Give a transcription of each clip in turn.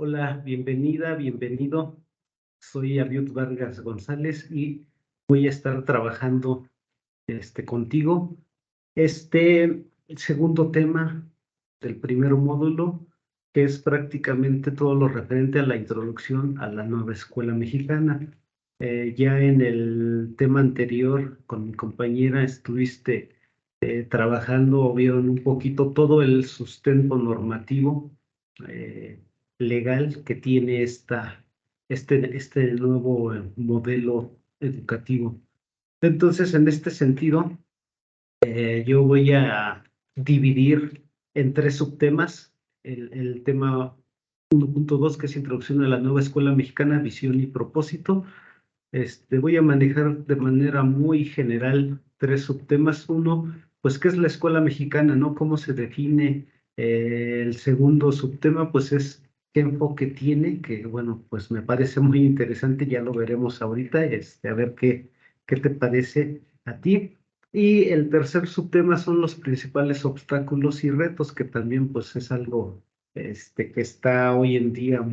Hola, bienvenida, bienvenido. Soy Abiud Vargas González y voy a estar trabajando contigo. El segundo tema del primer módulo, que es prácticamente todo lo referente a la introducción a la nueva escuela mexicana. Ya en el tema anterior con mi compañera estuviste trabajando o vieron un poquito todo el sustento normativo legal que tiene este nuevo modelo educativo. Entonces, en este sentido, yo voy a dividir en tres subtemas. El tema 1.2, que es Introducción a la Nueva Escuela Mexicana, Visión y Propósito. Voy a manejar de manera muy general tres subtemas. Uno, pues, ¿qué es la escuela mexicana, no? ¿Cómo se define? El segundo subtema, pues, es qué enfoque tiene, que, bueno, pues me parece muy interesante, ya lo veremos ahorita, a ver qué te parece a ti. Y el tercer subtema son los principales obstáculos y retos, que también, pues, es algo, que está hoy en día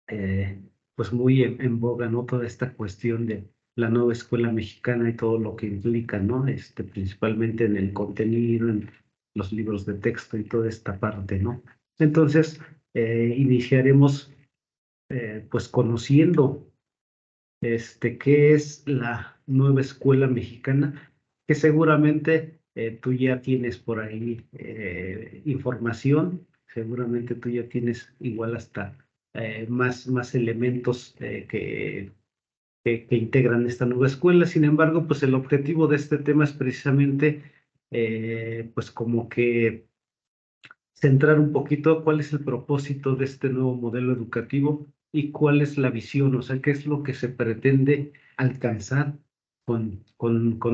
eh, pues muy en boga, ¿no? Toda esta cuestión de la nueva escuela mexicana y todo lo que implica, ¿no? Principalmente en el contenido, en los libros de texto y toda esta parte, ¿no? Entonces, iniciaremos pues conociendo qué es la nueva escuela mexicana, que seguramente tú ya tienes por ahí información, seguramente tú ya tienes igual hasta más elementos que integran esta nueva escuela. Sin embargo, pues el objetivo de este tema es precisamente, pues como que centrar un poquito cuál es el propósito de este nuevo modelo educativo y cuál es la visión, o sea, qué es lo que se pretende alcanzar con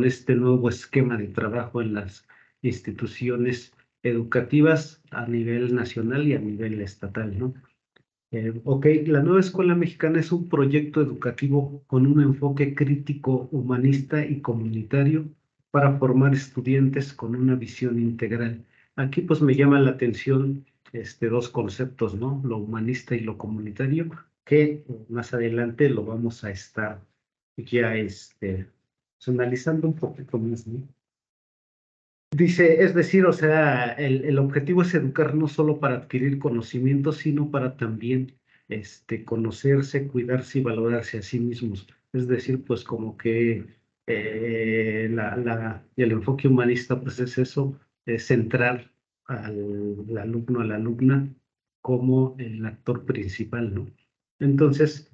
este nuevo esquema de trabajo en las instituciones educativas a nivel nacional y a nivel estatal, ¿no? Ok, la nueva escuela mexicana es un proyecto educativo con un enfoque crítico, humanista y comunitario para formar estudiantes con una visión integral. Aquí pues me llama la atención dos conceptos, ¿no? Lo humanista y lo comunitario, que más adelante lo vamos a estar ya pues, analizando un poquito más, ¿no? Dice, es decir, o sea, el objetivo es educar no solo para adquirir conocimientos, sino para también conocerse, cuidarse y valorarse a sí mismos. Es decir, pues como que el enfoque humanista, pues es eso, es centrar al alumno, a la alumna, como el actor principal, ¿no? Entonces,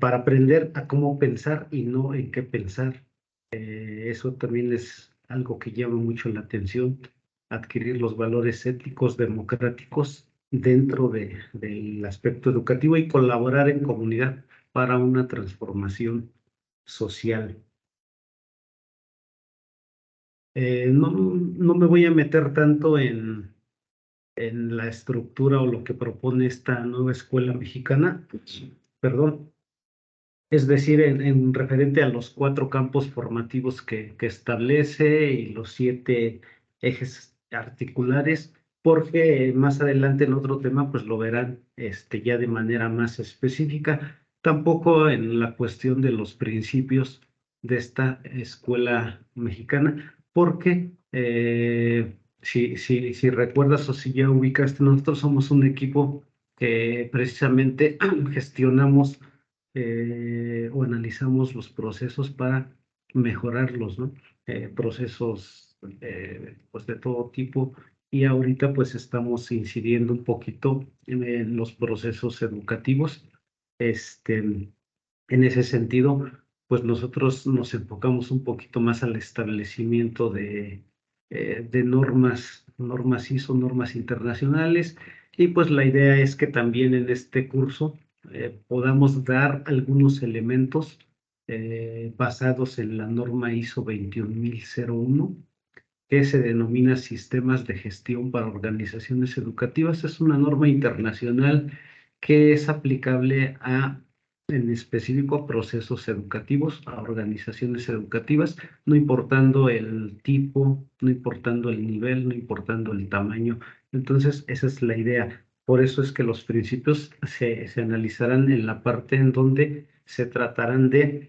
para aprender a cómo pensar y no en qué pensar. Eso también es algo que llama mucho la atención, adquirir los valores éticos democráticos dentro del aspecto educativo y colaborar en comunidad para una transformación social. No me voy a meter tanto en la estructura o lo que propone esta nueva escuela mexicana, perdón. Es decir, en referente a los cuatro campos formativos que establece y los 7 ejes articulares, porque más adelante en otro tema pues lo verán ya de manera más específica, tampoco en la cuestión de los principios de esta escuela mexicana, porque si recuerdas o si ya ubicaste, nosotros somos un equipo que precisamente gestionamos o analizamos los procesos para mejorarlos, ¿no? Procesos pues de todo tipo, y ahorita pues estamos incidiendo un poquito en los procesos educativos. En ese sentido, pues nosotros nos enfocamos un poquito más al establecimiento de normas ISO, normas internacionales, y pues la idea es que también en este curso podamos dar algunos elementos basados en la norma ISO 21001, que se denomina Sistemas de Gestión para Organizaciones Educativas. Es una norma internacional que es aplicable en específico a procesos educativos, a organizaciones educativas, no importando el tipo, no importando el nivel, no importando el tamaño. Entonces, esa es la idea, Por eso es que los principios se analizarán en la parte en donde se tratarán de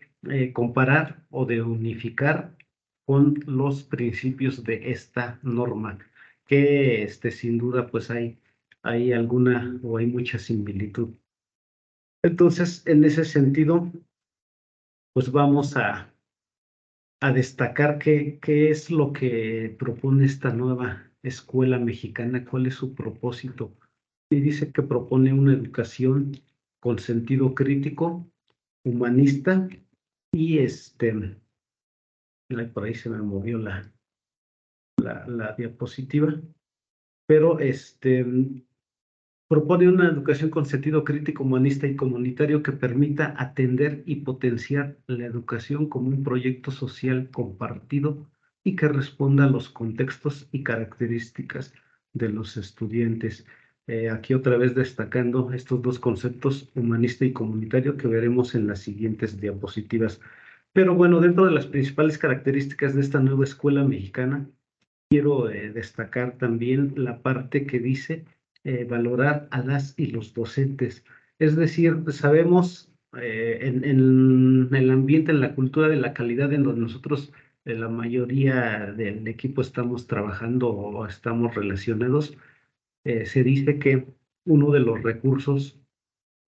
comparar o de unificar con los principios de esta norma, que sin duda pues hay alguna o hay mucha similitud. Entonces, en ese sentido, pues vamos a destacar qué es lo que propone esta nueva escuela mexicana, cuál es su propósito. Y dice que propone una educación con sentido crítico, humanista y ay, por ahí se me movió la diapositiva, pero propone una educación con sentido crítico, humanista y comunitario que permita atender y potenciar la educación como un proyecto social compartido y que responda a los contextos y características de los estudiantes. Aquí otra vez destacando estos dos conceptos, humanista y comunitario, que veremos en las siguientes diapositivas. Pero bueno, dentro de las principales características de esta nueva escuela mexicana, quiero destacar también la parte que dice valorar a las y los docentes. Es decir, sabemos en el ambiente, en la cultura de la calidad en donde nosotros, la mayoría del equipo estamos trabajando o estamos relacionados, se dice que uno de los recursos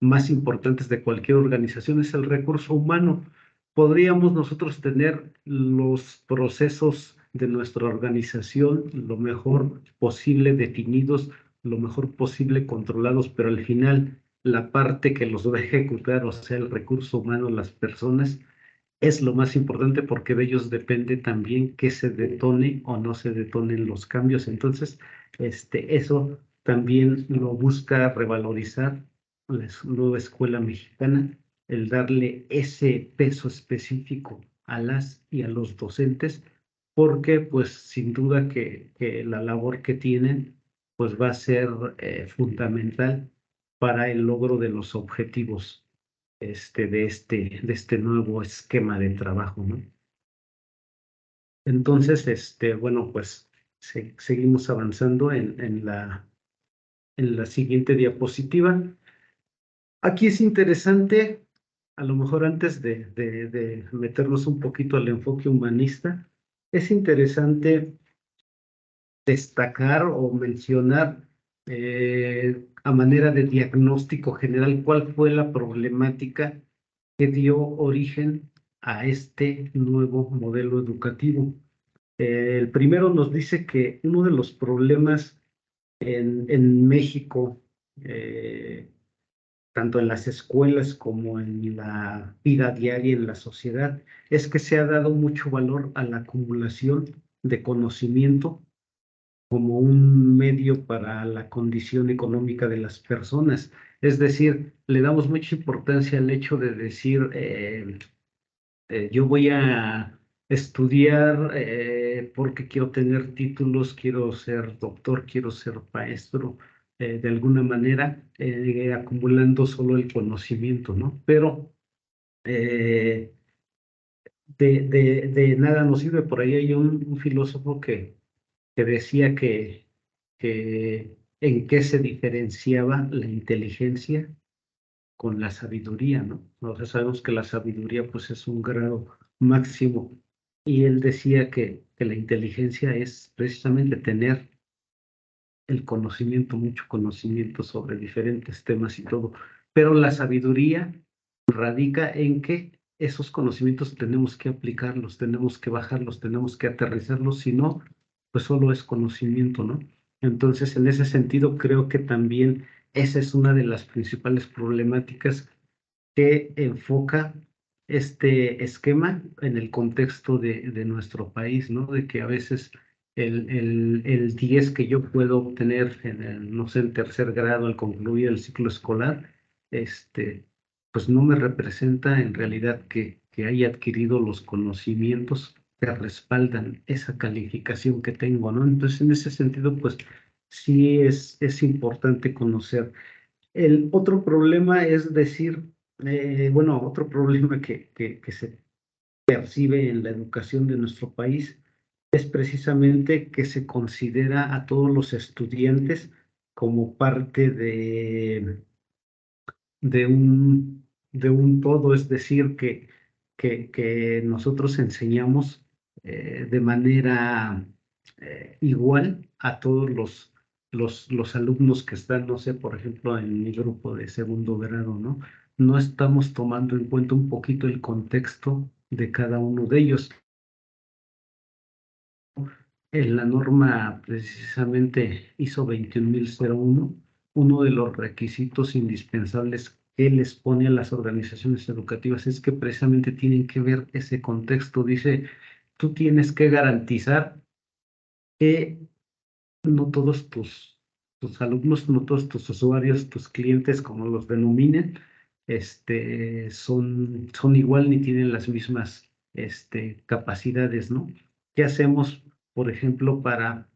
más importantes de cualquier organización es el recurso humano. Podríamos nosotros tener los procesos de nuestra organización lo mejor posible definidos, lo mejor posible controlados, pero al final la parte que los va a ejecutar, o sea, el recurso humano, las personas, es lo más importante porque de ellos depende también que se detone o no se detonen los cambios. Entonces, eso también lo busca revalorizar la nueva escuela mexicana, el darle ese peso específico a las y a los docentes, porque pues sin duda que la labor que tienen pues va a ser fundamental para el logro de los objetivos de este nuevo esquema de trabajo, ¿no? Entonces, bueno, pues seguimos avanzando en la siguiente diapositiva. Aquí es interesante, a lo mejor antes de meternos un poquito al enfoque humanista, es interesante destacar o mencionar a manera de diagnóstico general cuál fue la problemática que dio origen a este nuevo modelo educativo. El primero nos dice que uno de los problemas en México, eh, tanto en las escuelas como en la vida diaria en la sociedad, es que se ha dado mucho valor a la acumulación de conocimiento como un medio para la condición económica de las personas. Es decir, le damos mucha importancia al hecho de decir, yo voy a estudiar porque quiero tener títulos, quiero ser doctor, quiero ser maestro, de alguna manera, acumulando solo el conocimiento, ¿no? Pero eh, de nada nos sirve. Por ahí hay un filósofo que decía que en qué se diferenciaba la inteligencia con la sabiduría, ¿no? O sea, sabemos que la sabiduría pues es un grado máximo y él decía que la inteligencia es precisamente tener el conocimiento, mucho conocimiento sobre diferentes temas y todo, pero la sabiduría radica en que esos conocimientos tenemos que aplicarlos, tenemos que bajarlos, tenemos que aterrizarlos, si no, pues solo es conocimiento, ¿no? Entonces, en ese sentido, creo que también esa es una de las principales problemáticas que enfoca este esquema en el contexto de nuestro país, ¿no? De que a veces el 10 que yo puedo obtener en el, no sé, en tercer grado al concluir el ciclo escolar, pues no me representa en realidad que haya adquirido los conocimientos que respaldan esa calificación que tengo, ¿no? Entonces, en ese sentido, pues sí es importante conocer. El otro problema es decir, bueno, otro problema que se percibe en la educación de nuestro país es precisamente que se considera a todos los estudiantes como parte de un todo, es decir, que nosotros enseñamos de manera igual a todos los alumnos que están, no sé, por ejemplo, en mi grupo de segundo grado, ¿no? No estamos tomando en cuenta un poquito el contexto de cada uno de ellos. En la norma precisamente ISO 21001, uno de los requisitos indispensables que les pone a las organizaciones educativas es que precisamente tienen que ver ese contexto. Dice, tú tienes que garantizar que no todos tus alumnos, no todos tus usuarios, tus clientes, como los denominen, son igual ni tienen las mismas capacidades, ¿no? ¿Qué hacemos, por ejemplo, para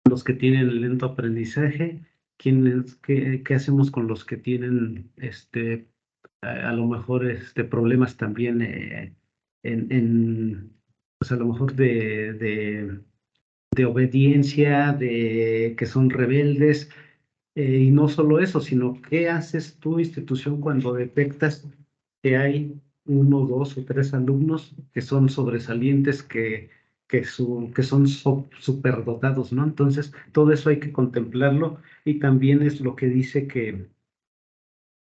los que tienen lento aprendizaje? ¿Qué hacemos con los que tienen a lo mejor problemas también pues a lo mejor de obediencia, de que son rebeldes? Y no solo eso, sino qué haces tú, institución, cuando detectas que hay uno, dos o tres alumnos que son sobresalientes, que son superdotados, ¿no? Entonces, todo eso hay que contemplarlo, y también es lo que dice que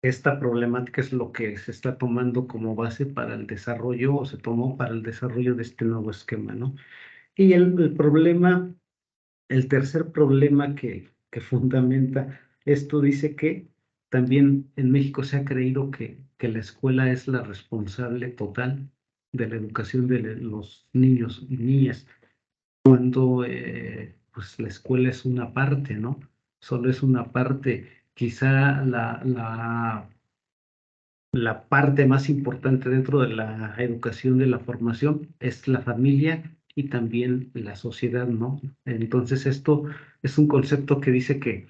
esta problemática es lo que se está tomando como base para el desarrollo, o se tomó para el desarrollo de este nuevo esquema, ¿no? Y el problema, el tercer problema que fundamenta esto, dice que también en México se ha creído que la escuela es la responsable total de la educación de los niños y niñas, cuando pues la escuela es una parte, ¿no? Solo es una parte. Quizá la parte más importante dentro de la educación, de la formación, es la familia y también la sociedad, ¿no? Entonces, esto es un concepto que dice que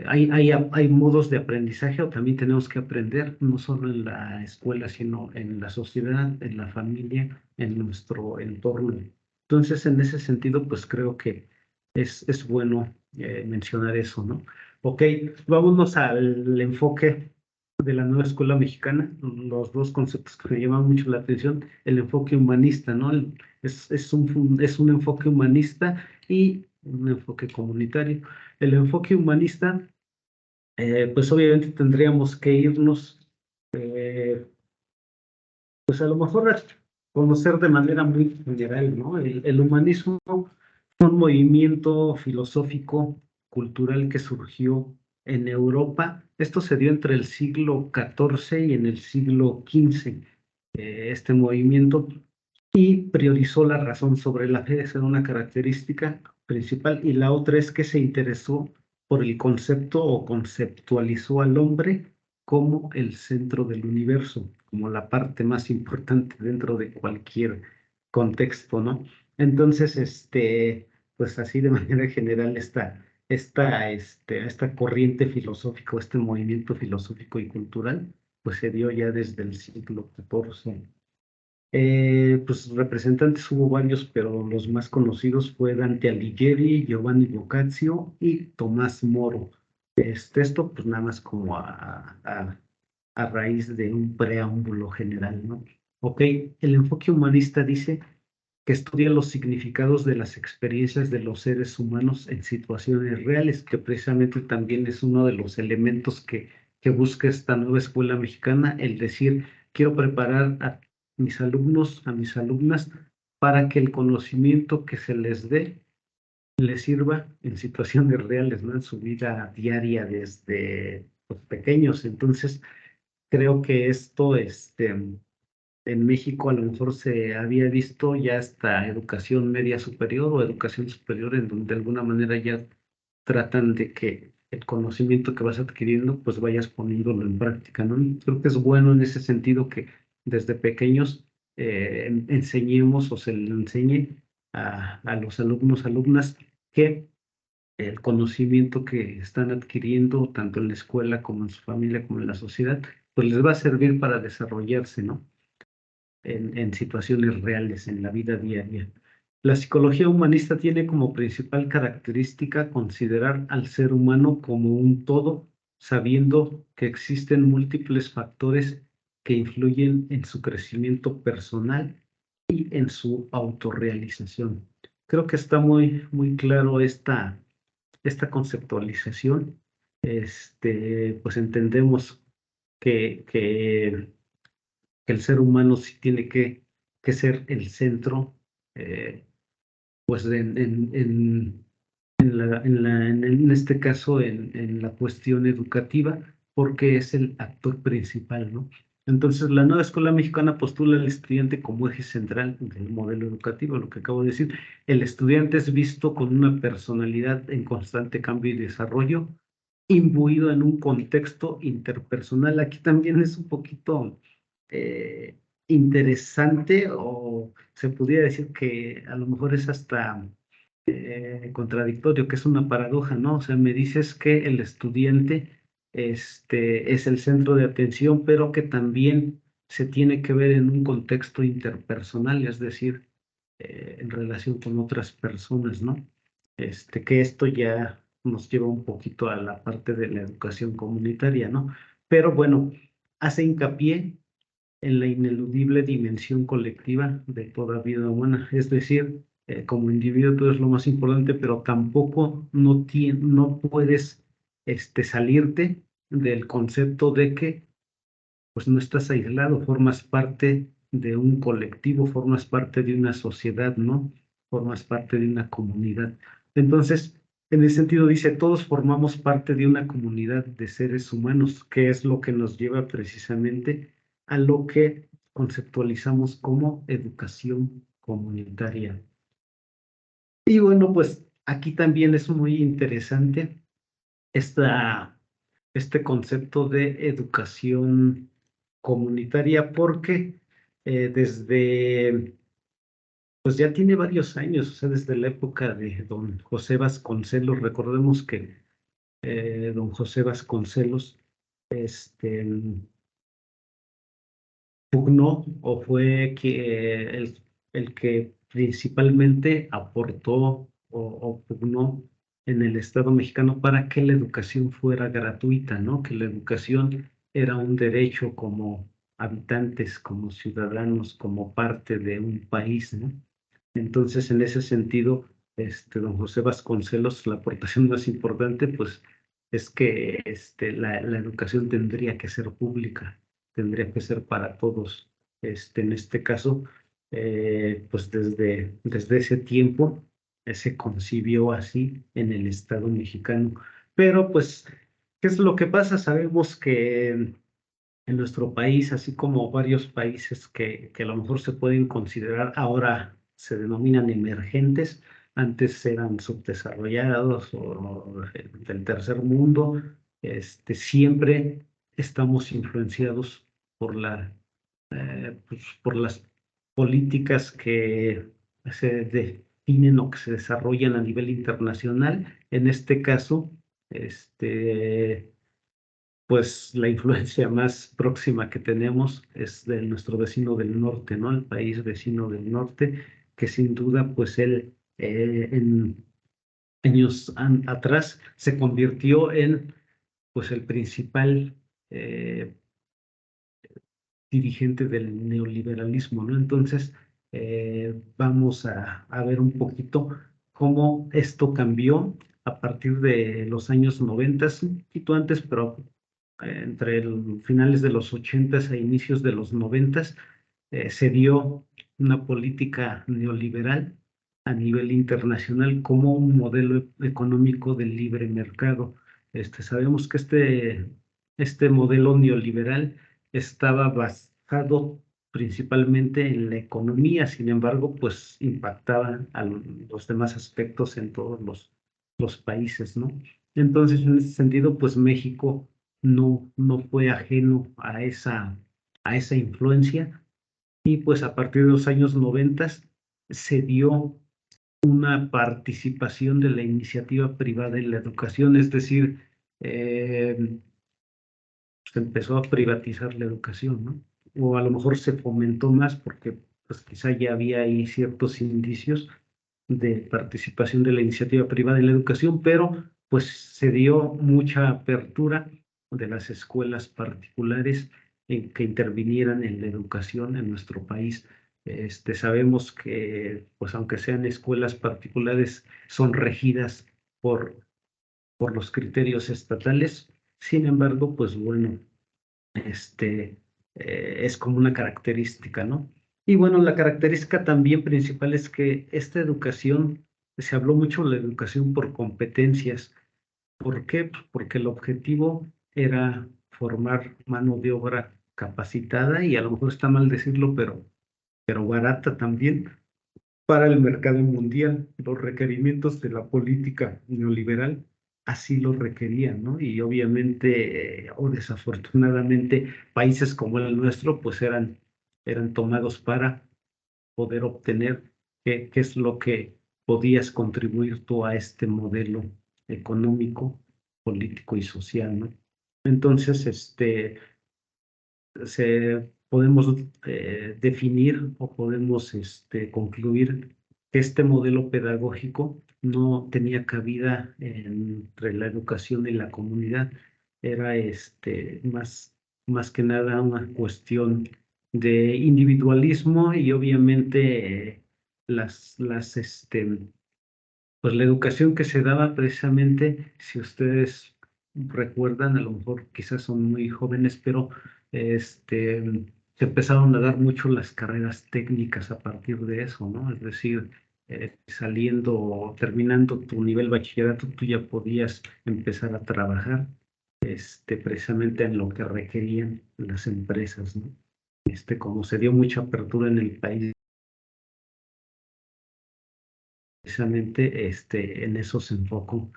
hay modos de aprendizaje, o también tenemos que aprender, no solo en la escuela, sino en la sociedad, en la familia, en nuestro entorno. Entonces, en ese sentido, pues creo que es bueno mencionar eso, ¿no? Ok, vámonos al enfoque de la nueva escuela mexicana. Los dos conceptos que me llaman mucho la atención: el enfoque humanista, ¿no? Es un enfoque humanista y un enfoque comunitario. El enfoque humanista, pues obviamente tendríamos que irnos, eh, pues a lo mejor a conocer de manera muy general, ¿no? El humanismo fue un movimiento filosófico, cultural, que surgió en Europa. Esto se dio entre el siglo XIV y en el siglo XV. Este movimiento, y priorizó la razón sobre la fe. Esa era una característica principal, y la otra es que se interesó por el concepto, o conceptualizó al hombre como el centro del universo, como la parte más importante dentro de cualquier contexto, ¿no? Entonces, pues así de manera general, esta corriente filosófica, este movimiento filosófico y cultural, pues se dio ya desde el siglo XIV. Pues representantes hubo varios, pero los más conocidos fue Dante Alighieri, Giovanni Boccaccio y Tomás Moro. Esto pues nada más como a raíz de un preámbulo general, ¿no? Ok, el enfoque humanista dice que estudia los significados de las experiencias de los seres humanos en situaciones reales, que precisamente también es uno de los elementos que busca esta nueva escuela mexicana, el decir, quiero preparar a mis alumnos, a mis alumnas, para que el conocimiento que se les dé les sirva en situaciones reales, ¿no? En su vida diaria desde pues, pequeños. Entonces, creo que esto, en México a lo mejor se había visto ya hasta educación media superior o educación superior, en donde de alguna manera ya tratan de que el conocimiento que vas adquiriendo, pues vayas poniéndolo en práctica, ¿no? Creo que es bueno en ese sentido que desde pequeños enseñemos, o se le enseñe a los alumnos, alumnas, que el conocimiento que están adquiriendo, tanto en la escuela como en su familia, como en la sociedad, pues les va a servir para desarrollarse, ¿no? En situaciones reales, en la vida diaria. La psicología humanista tiene como principal característica considerar al ser humano como un todo, sabiendo que existen múltiples factores que influyen en su crecimiento personal y en su autorrealización. Creo que está muy claro esta conceptualización. Pues entendemos que el ser humano sí tiene que ser el centro, eh, pues en este caso en la cuestión educativa, porque es el actor principal, ¿no? Entonces, la nueva escuela mexicana postula al estudiante como eje central del modelo educativo, lo que acabo de decir. El estudiante es visto con una personalidad en constante cambio y desarrollo, imbuido en un contexto interpersonal. Aquí también es un poquito eh, interesante, o se pudiera decir que a lo mejor es hasta contradictorio, que es una paradoja, ¿no? O sea, me dices que el estudiante es el centro de atención, pero que también se tiene que ver en un contexto interpersonal, es decir, en relación con otras personas, ¿no? Que esto ya nos lleva un poquito a la parte de la educación comunitaria, ¿no? Pero bueno, hace hincapié en la ineludible dimensión colectiva de toda vida humana. Es decir, como individuo tú eres lo más importante, pero tampoco no puedes salirte del concepto de que pues no estás aislado, formas parte de un colectivo, formas parte de una sociedad, ¿no? Formas parte de una comunidad. Entonces, en ese sentido dice, todos formamos parte de una comunidad de seres humanos, que es lo que nos lleva precisamente a lo que conceptualizamos como educación comunitaria. Y bueno, pues aquí también es muy interesante esta, este concepto de educación comunitaria porque pues ya tiene varios años, o sea, desde la época de don José Vasconcelos. Recordemos que don José Vasconcelos este, pugnó o fue el que principalmente aportó o pugnó en el Estado mexicano para que la educación fuera gratuita, ¿no? Que la educación era un derecho como habitantes, como ciudadanos, como parte de un país, ¿no? Entonces, en ese sentido, don José Vasconcelos, la aportación más importante, pues, es que la educación tendría que ser pública, tendría que ser para todos. En este caso, pues desde ese tiempo se concibió así en el Estado mexicano. Pero, pues, ¿qué es lo que pasa? Sabemos que en nuestro país, así como varios países que a lo mejor se pueden considerar ahora se denominan emergentes, antes eran subdesarrollados o del tercer mundo, siempre estamos influenciados por pues, por las políticas que se definen o que se desarrollan a nivel internacional. En este caso, pues la influencia más próxima que tenemos es de nuestro vecino del norte, ¿no? El país vecino del norte, que sin duda, pues él en años atrás se convirtió en, pues, el principal eh, dirigente del neoliberalismo, ¿no? Entonces, vamos a ver un poquito cómo esto cambió a partir de los años 90, un poquito antes, pero entre finales de los 80 e inicios de los 90, se dio una política neoliberal a nivel internacional como un modelo económico del libre mercado. Sabemos que este modelo neoliberal estaba basado principalmente en la economía. Sin embargo, pues impactaba a los demás aspectos en todos los países, ¿no? Entonces, en ese sentido, pues México no fue ajeno a esa influencia, y pues a partir de los años 90 se dio una participación de la iniciativa privada en la educación, es decir, se empezó a privatizar la educación, ¿no? O a lo mejor se fomentó más porque pues quizá ya había ahí ciertos indicios, de participación de la iniciativa privada en la educación, pero pues se dio mucha apertura de las escuelas particulares en que intervinieran en la educación en nuestro país. Sabemos que, pues aunque sean escuelas particulares, son regidas por, por los criterios estatales. Sin embargo, pues bueno, este, es como una característica, ¿no? Y bueno, la característica también principal es que esta educación, se habló mucho de la educación por competencias. ¿Por qué? Pues porque el objetivo era formar mano de obra capacitada y a lo mejor está mal decirlo, pero barata también para el mercado mundial. Los requerimientos de la política neoliberal así lo requerían, ¿no? Y obviamente, o desafortunadamente, países como el nuestro, pues eran tomados para poder obtener qué es lo que podías contribuir tú a este modelo económico, político y social, ¿no? Entonces, podemos definir o podemos concluir que este modelo pedagógico no tenía cabida entre la educación y la comunidad. Era más que nada una cuestión de individualismo y obviamente pues la educación que se daba precisamente, si ustedes recuerdan, a lo mejor quizás son muy jóvenes, pero se empezaron a dar mucho las carreras técnicas a partir de eso, ¿no? Es decir, saliendo o terminando tu nivel bachillerato, tú ya podías empezar a trabajar, precisamente en lo que requerían las empresas, ¿no? Como se dio mucha apertura en el país precisamente en eso se enfocó.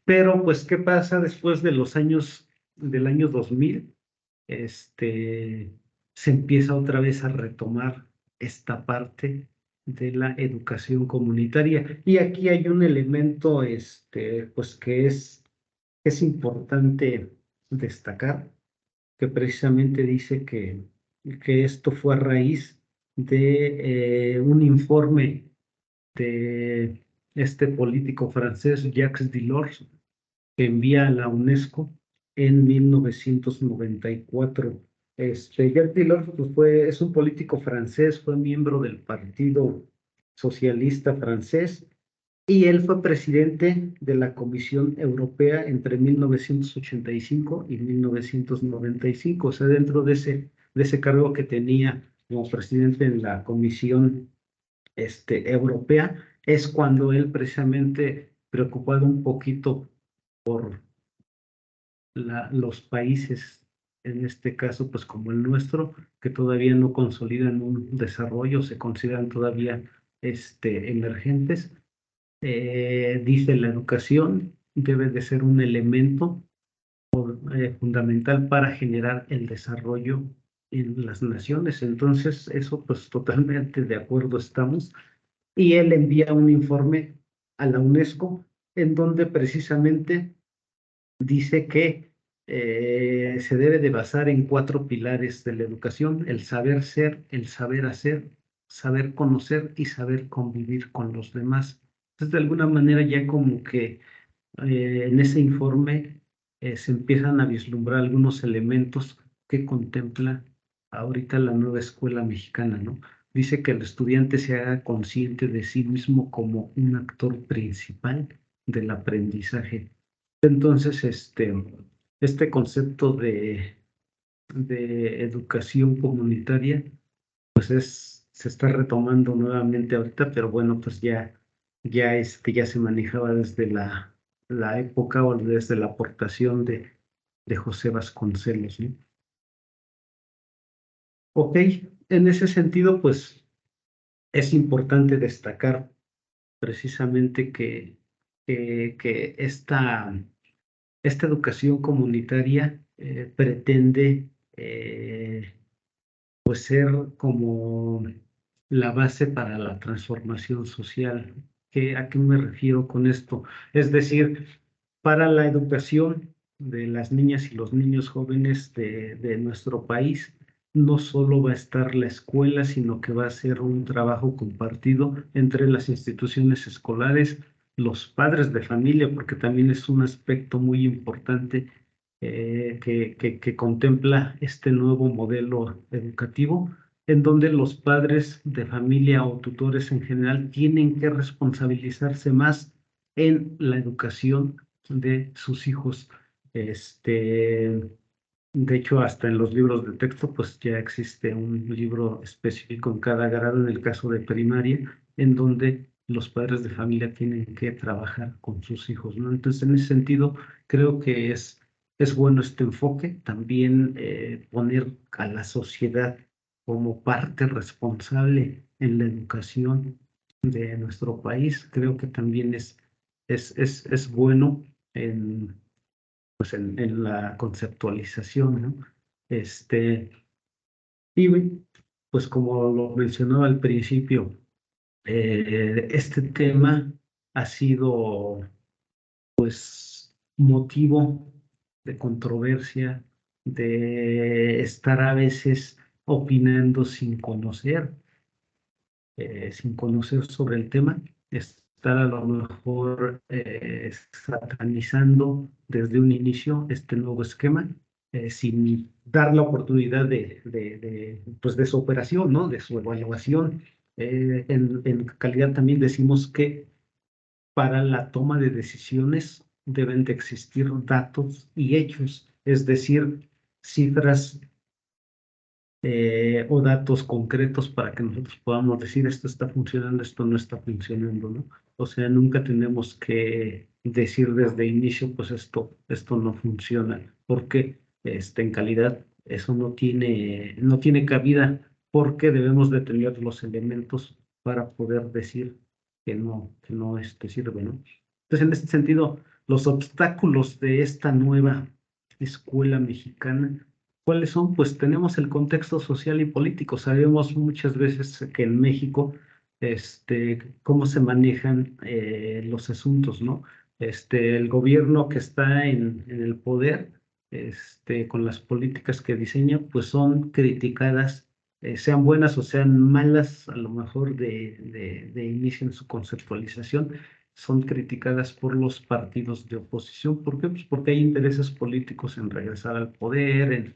Pero, pues, ¿qué pasa después de los años, del año 2000? Este, Se empieza otra vez a retomar esta parte de la educación comunitaria. Y aquí hay un elemento, pues, es importante destacar, que precisamente dice que esto fue a raíz de un informe de este político francés, Jacques Delors, que envía a la UNESCO en 1994. Jacques Delors pues, es un político francés, fue miembro del Partido Socialista francés y él fue presidente de la Comisión Europea entre 1985 y 1995. O sea, dentro de ese cargo que tenía como presidente en la Comisión europea, es cuando él precisamente preocupado un poquito por los países, en este caso, pues como el nuestro, que todavía no consolidan un desarrollo, se consideran todavía emergentes, dice la educación debe de ser un elemento fundamental para generar el desarrollo en las naciones. Entonces, eso pues totalmente de acuerdo estamos. Y él envía un informe a la UNESCO en donde precisamente dice que se debe de basar en cuatro pilares de la educación: el saber ser, el saber hacer, saber conocer y saber convivir con los demás. Entonces, de alguna manera ya como que en ese informe se empiezan a vislumbrar algunos elementos que contempla ahorita la nueva escuela mexicana, ¿no? Dice que el estudiante se haga consciente de sí mismo como un actor principal del aprendizaje. Entonces, este concepto de educación comunitaria, pues se está retomando nuevamente ahorita, pero bueno, pues ya se manejaba desde la época o desde la aportación de José Vasconcelos, ¿no? Ok, en ese sentido, pues es importante destacar precisamente que esta educación comunitaria pretende pues ser como la base para la transformación social. ¿A qué me refiero con esto? Es decir, para la educación de las niñas y los niños jóvenes de nuestro país, no solo va a estar la escuela, sino que va a ser un trabajo compartido entre las instituciones escolares, los padres de familia, porque también es un aspecto muy importante que contempla este nuevo modelo educativo, en donde los padres de familia o tutores en general tienen que responsabilizarse más en la educación de sus hijos. De hecho, hasta en los libros de texto, pues ya existe un libro específico en cada grado, en el caso de primaria, en donde los padres de familia tienen que trabajar con sus hijos, ¿no? Entonces, en ese sentido, creo que es bueno este enfoque, también poner a la sociedad como parte responsable en la educación de nuestro país. Creo que también es bueno en la conceptualización, ¿no? Este, y pues como lo mencionaba al principio, este tema ha sido motivo de controversia, de estar a veces opinando sin conocer sobre el tema, estar a lo mejor satanizando desde un inicio este nuevo esquema, sin dar la oportunidad pues de su operación, ¿no? De su evaluación. En calidad también decimos que para la toma de decisiones deben de existir datos y hechos, es decir, cifras o datos concretos para que nosotros podamos decir esto está funcionando, esto no está funcionando, ¿no? O sea, nunca tenemos que decir desde inicio, pues esto no funciona, porque en calidad eso no tiene cabida, porque debemos de tener los elementos para poder decir que no sirve, ¿no? Entonces, en este sentido, los obstáculos de esta nueva escuela mexicana, ¿cuáles son? Pues tenemos el contexto social y político. Sabemos muchas veces que en México, cómo se manejan los asuntos, ¿no? El gobierno que está en el poder, con las políticas que diseña, pues son criticadas, sean buenas o sean malas, a lo mejor de inicio en su conceptualización, son criticadas por los partidos de oposición. ¿Por qué? Pues porque hay intereses políticos en regresar al poder,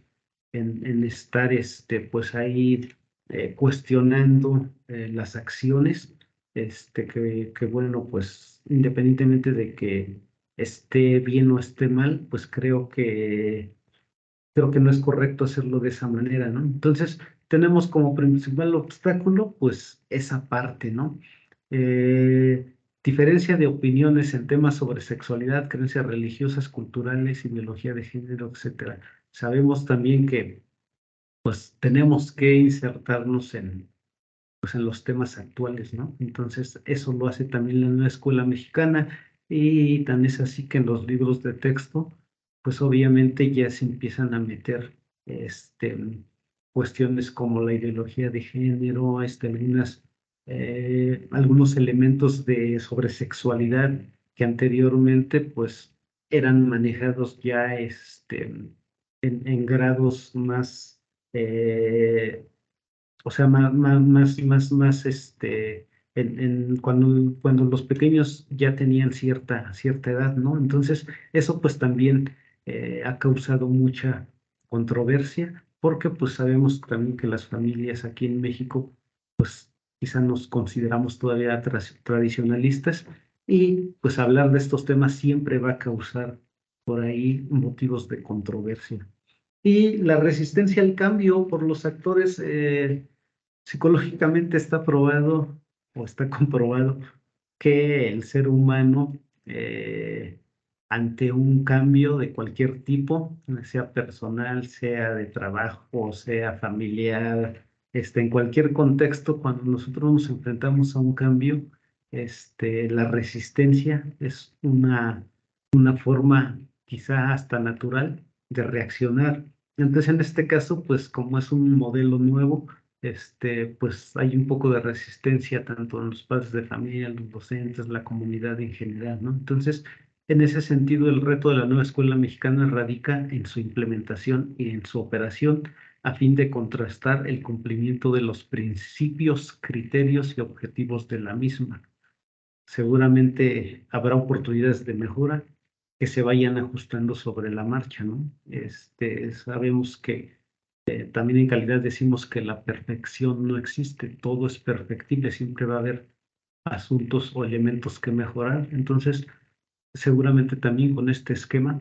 en estar pues ahí cuestionando las acciones, que bueno, pues independientemente de que esté bien o esté mal, pues creo que no es correcto hacerlo de esa manera, ¿no? Entonces, tenemos como principal obstáculo, pues, esa parte, ¿no? Eh, Diferencia de opiniones en temas sobre sexualidad, creencias religiosas, culturales, ideología de género, etcétera. Sabemos también que, pues, tenemos que insertarnos pues, en los temas actuales, ¿no? Entonces, eso lo hace también la nueva escuela mexicana, y tan es así que en los libros de texto, pues obviamente ya se empiezan a meter cuestiones como la ideología de género, algunos elementos sobre sexualidad que anteriormente pues eran manejados ya en grados más o sea, más, cuando los pequeños ya tenían cierta edad, ¿no? Entonces, eso pues también ha causado mucha controversia, porque pues sabemos también que las familias aquí en México, quizá nos consideramos todavía tradicionalistas, y pues hablar de estos temas siempre va a causar por ahí motivos de controversia. Y la resistencia al cambio por los actores, psicológicamente está probado o está comprobado que el ser humano, ante un cambio de cualquier tipo, sea personal, sea de trabajo, sea familiar, en cualquier contexto, cuando nosotros nos enfrentamos a un cambio, la resistencia es una forma quizá hasta natural de reaccionar. Entonces, en este caso, pues como es un modelo nuevo, pues hay un poco de resistencia tanto en los padres de familia, los docentes, la comunidad en general, ¿no? Entonces, en ese sentido, el reto de la nueva escuela mexicana radica en su implementación y en su operación, a fin de contrastar el cumplimiento de los principios, criterios y objetivos de la misma. Seguramente habrá oportunidades de mejora que se vayan ajustando sobre la marcha, ¿no? Sabemos que también en calidad decimos que la perfección no existe, todo es perfectible, siempre va a haber asuntos o elementos que mejorar. Entonces, seguramente también con este esquema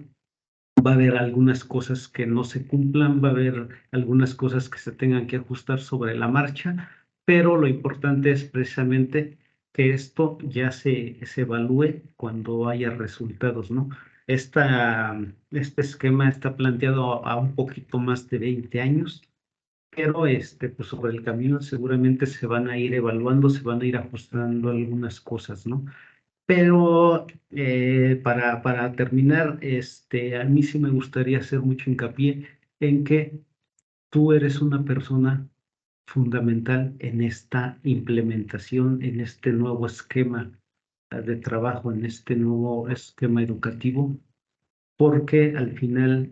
va a haber algunas cosas que no se cumplan, va a haber algunas cosas que se tengan que ajustar sobre la marcha, pero lo importante es precisamente que esto ya se evalúe cuando haya resultados, ¿no? Este esquema está planteado a un poquito más de 20 años, pero pues sobre el camino seguramente se van a ir evaluando, se van a ir ajustando algunas cosas, ¿no? Pero para terminar, a mí sí me gustaría hacer mucho hincapié en que tú eres una persona fundamental en esta implementación, en este nuevo esquema de trabajo, en este nuevo esquema educativo, porque al final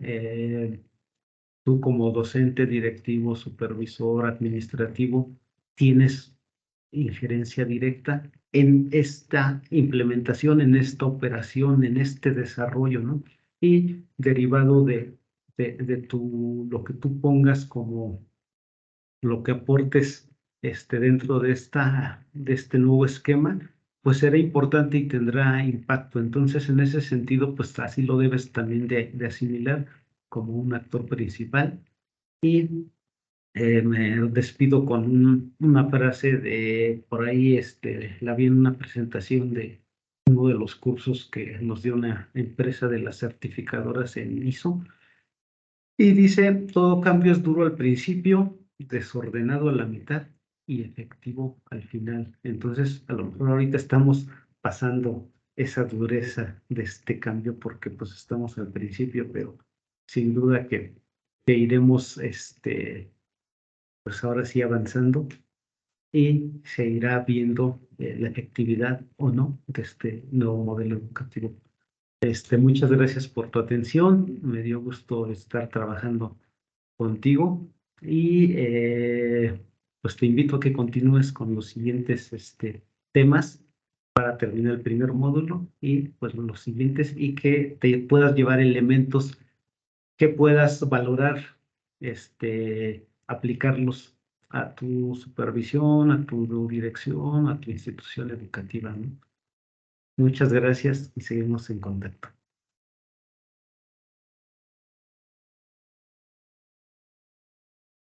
tú como docente, directivo, supervisor, administrativo, tienes injerencia directa en esta implementación, en esta operación, en este desarrollo, ¿no? Y derivado de lo que tú pongas como lo que aportes dentro de este nuevo esquema, pues será importante y tendrá impacto. Entonces, en ese sentido, pues así lo debes también de asimilar como un actor principal. Y me despido con una frase de por ahí, la vi en una presentación de uno de los cursos que nos dio una empresa de las certificadoras en ISO, y dice, todo cambio es duro al principio, desordenado a la mitad y efectivo al final. Entonces, a lo mejor ahorita estamos pasando esa dureza de este cambio porque pues estamos al principio, pero sin duda que iremos, pues ahora sí avanzando y se irá viendo la efectividad o no de este nuevo modelo educativo. Muchas gracias por tu atención. Me dio gusto estar trabajando contigo y pues te invito a que continúes con los siguientes temas para terminar el primer módulo y pues los siguientes y que te puedas llevar elementos que puedas valorar, aplicarlos a tu supervisión, a tu dirección, a tu institución educativa, ¿no? Muchas gracias y seguimos en contacto.